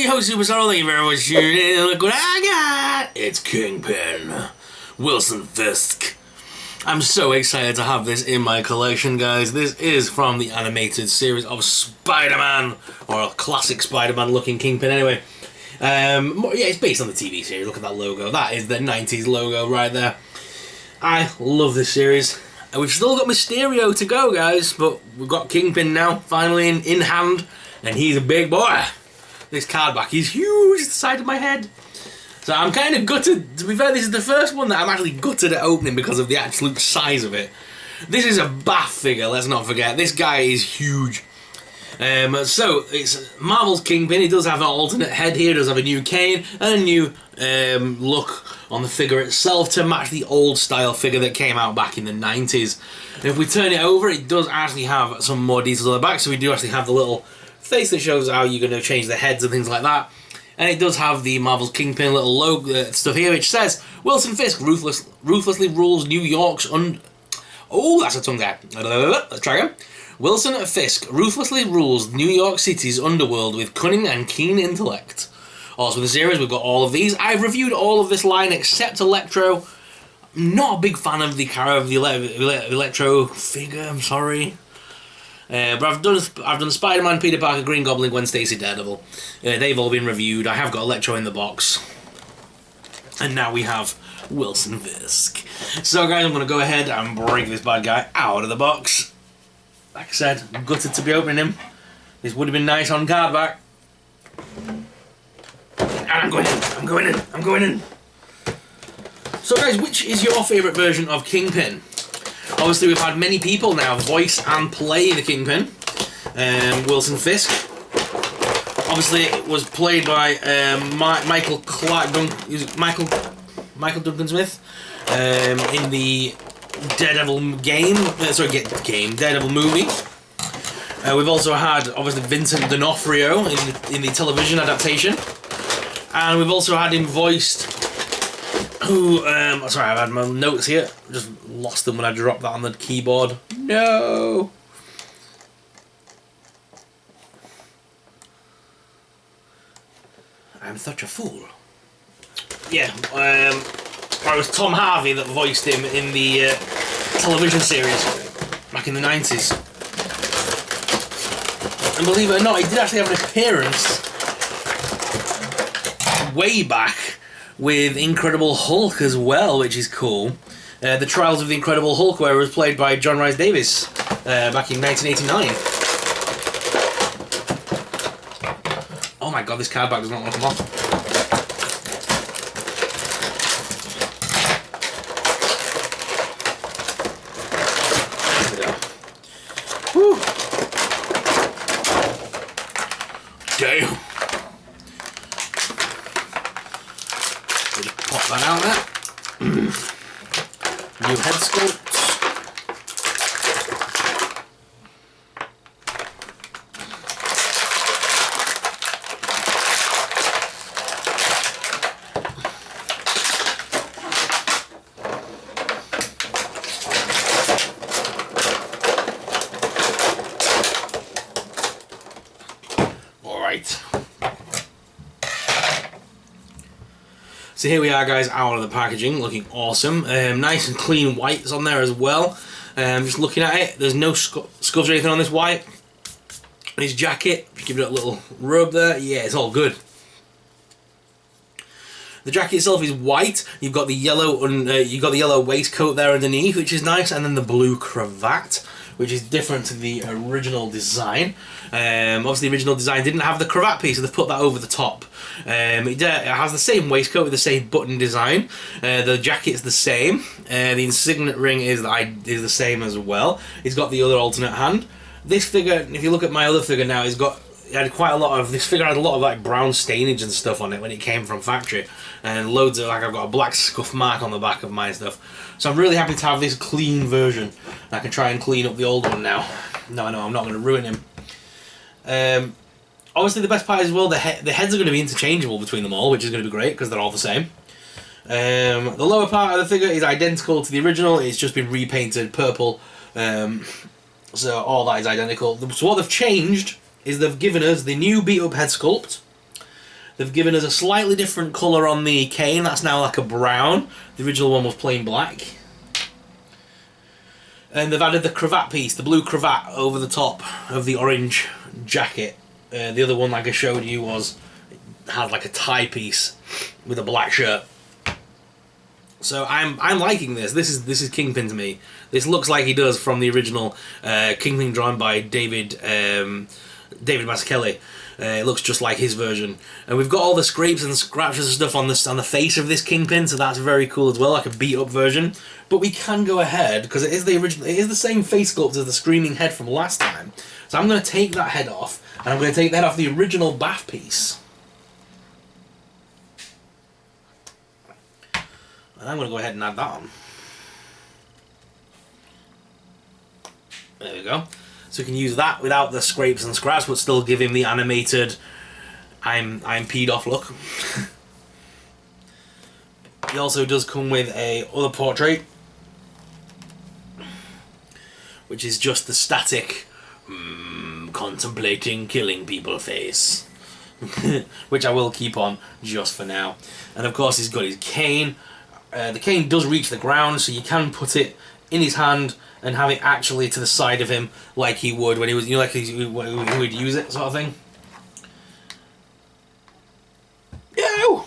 your host, Superstar. Thank you very much for tuning in. Look what I got! It's Kingpin. Wilson Fisk. I'm so excited to have this in my collection, guys. This is from the animated series of Spider-Man, or a classic Spider-Man looking Kingpin anyway. Yeah, it's based on the TV series. Look at that logo. That is the 90s logo right there. I love this series. And we've still got Mysterio to go, guys, but we've got Kingpin now, finally in hand, and he's a big boy. This card back is huge, the side of my head. So I'm kind of gutted. To be fair, this is the first one that I'm actually gutted at opening because of the absolute size of it. This is a Bath figure, let's not forget. This guy is huge. So, it's Marvel's Kingpin. He does have an alternate head here. He does have a new cane and a new look on the figure itself to match the old style figure that came out back in the 90s. If we turn it over, it does actually have some more details on the back. So we do actually have the little face that shows how you're going to change the heads and things like that. And it does have the Marvel's Kingpin little logo stuff here, which says, Wilson Fisk ruthlessly rules New York's Oh, that's a tongue there. Let's try again. Wilson Fisk ruthlessly rules New York City's underworld with cunning and keen intellect. Also in the series, we've got all of these. I've reviewed all of this line except Electro. I'm not a big fan of the Electro figure, I'm sorry. But I've done Spider-Man, Peter Parker, Green Goblin, Gwen Stacy, Daredevil. They've all been reviewed. I have got Electro in the box. And now we have Wilson Fisk. So guys, I'm going to go ahead and break this bad guy out of the box. Like I said, I'm gutted to be opening him. This would have been nice on card back. And I'm going in. So guys, which is your favourite version of Kingpin? Obviously we've had many people now voice and play the Kingpin. Wilson Fisk. Obviously it was played by Michael Duncan Smith in the Daredevil Daredevil movie. We've also had obviously Vincent D'Onofrio in the television adaptation, and we've also had him voiced. Sorry, I've had my notes here. Just lost them when I dropped that on the keyboard. No. I'm such a fool. Yeah. It was Tom Harvey that voiced him in the television series back in the 90s. And believe it or not, he did actually have an appearance way back with Incredible Hulk as well, which is cool. The Trials of the Incredible Hulk, where it was played by John Rhys Davies back in 1989. Oh my god, this card back does not want to come off. Damn. Just pop that out there. New head sculpt. So here we are, guys, out of the packaging, looking awesome. Nice and clean whites on there as well. Just looking at it, there's no scuffs or anything on this white. His jacket, give it a little rub there. Yeah, it's all good. The jacket itself is white. You've got the yellow waistcoat there underneath, which is nice, and then the blue cravat, which is different to the original design. Obviously the original design didn't have the cravat piece, so they've put that over the top. It has the same waistcoat with the same button design. The jacket's the same. The insignet ring is the same as well. It's got the other alternate hand. This figure, if you look at my other figure now, this figure had a lot of like brown stainage and stuff on it when it came from factory, and loads of I've got a black scuff mark on the back of my stuff. So I'm really happy to have this clean version. I can try and clean up the old one now. No, I'm not going to ruin him. Obviously the best part is, well, the heads are going to be interchangeable between them all, which is going to be great because they're all the same. The lower part of the figure is identical to the original. It's just been repainted purple. So all that is identical. So what they've changed is they've given us the new beat up head sculpt. They've given us a slightly different colour on the cane. That's now like a brown. The original one was plain black. And they've added the cravat piece, the blue cravat over the top of the orange jacket. The other one, like I showed you, had like a tie piece with a black shirt. So I'm liking this. This is Kingpin to me. This looks like he does from the original Kingpin drawn by David Mazzucchelli. It looks just like his version, and we've got all the scrapes and scratches and stuff on the face of this Kingpin, so that's very cool as well, like a beat up version. But we can go ahead because it is the original. It is the same face sculpt as the screaming head from last time. So I'm going to take that head off, and I'm going to take that off the original bath piece. And I'm going to go ahead and add that on. There we go. So we can use that without the scrapes and scratch, but still give him the animated I'm peed off look. He also does come with a other portrait, which is just the static contemplating killing people face. Which I will keep on just for now. And of course he's got his cane. The cane does reach the ground, so you can put it in his hand and have it actually to the side of him, like he would when he was, like he would use it, sort of thing. No!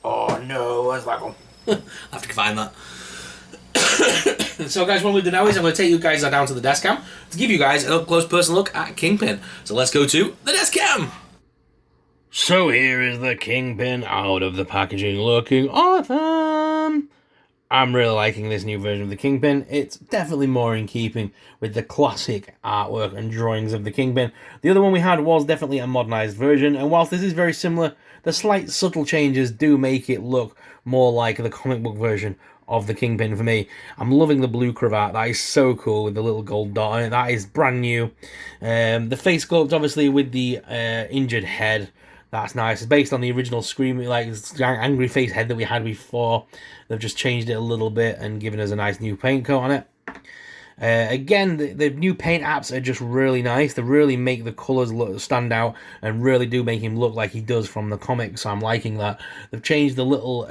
Oh no, where's that one? I have to find that. So guys, what I'm going to do now is I'm going to take you guys down to the desk cam to give you guys an up-close personal look at Kingpin. So let's go to the desk cam! So here is the Kingpin out of the packaging, looking awesome! I'm really liking this new version of the Kingpin. It's definitely more in keeping with the classic artwork and drawings of the Kingpin. The other one we had was definitely a modernised version, and whilst this is very similar, the slight subtle changes do make it look more like the comic book version of the Kingpin for me. I'm loving the blue cravat. That is so cool with the little gold dot on it. That is brand new. The face sculpt, obviously, with the injured head. That's nice. It's based on the original screaming, like angry face head that we had before. They've just changed it a little bit and given us a nice new paint coat on it. Again, the new paint apps are just really nice. They really make the colours stand out and really do make him look like he does from the comics. So I'm liking that. They've changed the little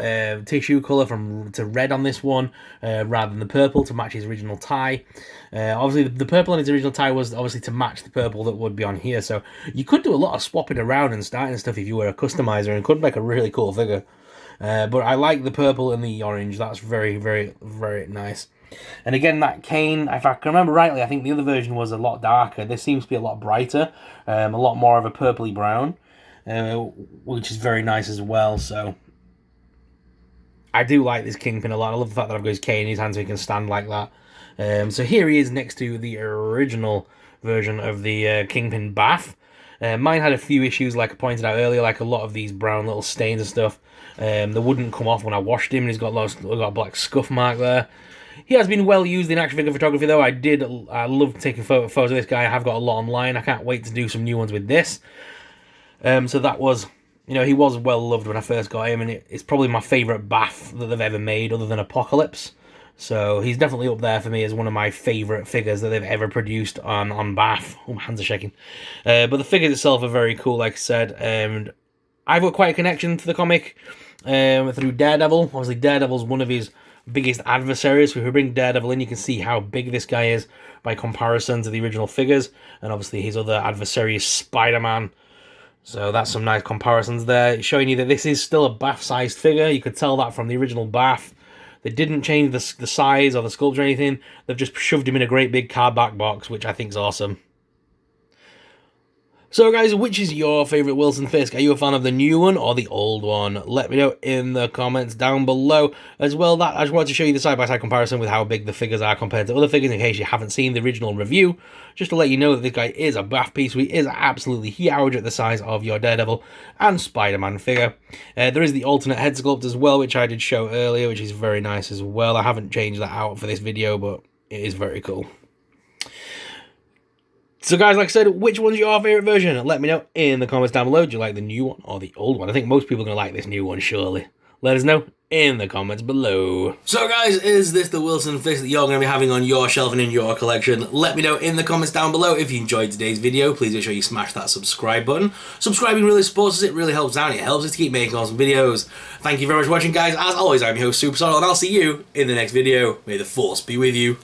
tissue colour to red on this one rather than the purple to match his original tie. Obviously, the purple in his original tie was obviously to match the purple that would be on here. So you could do a lot of swapping around and starting stuff if you were a customizer and could make a really cool figure. But I like the purple and the orange. That's very, very, very nice. And again, that cane, if I can remember rightly, I think the other version was a lot darker. This seems to be a lot brighter, a lot more of a purpley brown, which is very nice as well. So I do like this Kingpin a lot. I love the fact that I've got his cane in his hand so he can stand like that. So here he is next to the original version of the Kingpin bath. Mine had a few issues, like I pointed out earlier, like a lot of these brown little stains and stuff. They wouldn't come off when I washed him, and he's got a black scuff mark there. He has been well used in action figure photography, though. I love taking photos of this guy. I have got a lot online. I can't wait to do some new ones with this. So that was, he was well loved when I first got him, and it's probably my favourite bath that they've ever made, other than Apocalypse. So he's definitely up there for me as one of my favourite figures that they've ever produced on Bath. Oh, my hands are shaking. But the figures itself are very cool, like I said. And I've got quite a connection to the comic through Daredevil. Obviously, Daredevil's one of his biggest adversaries. So if we bring Daredevil in, you can see how big this guy is by comparison to the original figures. And obviously his other adversary is Spider-Man. So that's some nice comparisons there, showing you that this is still a Bath-sized figure. You could tell that from the original Bath. They didn't change the size or the sculpture or anything. They've just shoved him in a great big cardback box, which I think is awesome. So guys, which is your favourite Wilson Fisk? Are you a fan of the new one or the old one? Let me know in the comments down below. As well, I just wanted to show you the side-by-side comparison with how big the figures are compared to other figures, in case you haven't seen the original review. Just to let you know that this guy is a Bath piece. He is absolutely huge at the size of your Daredevil and Spider-Man figure. There is the alternate head sculpt as well, which I did show earlier, which is very nice as well. I haven't changed that out for this video, but it is very cool. So guys, like I said, which one's your favourite version? Let me know in the comments down below. Do you like the new one or the old one? I think most people are going to like this new one, surely. Let us know in the comments below. So guys, is this the Wilson Fisk that you're going to be having on your shelf and in your collection? Let me know in the comments down below. If you enjoyed today's video, please make sure you smash that subscribe button. Subscribing really supports us, it really helps out, it helps us to keep making awesome videos. Thank you very much for watching, guys. As always, I'm your host, Super Sorrel, and I'll see you in the next video. May the Force be with you.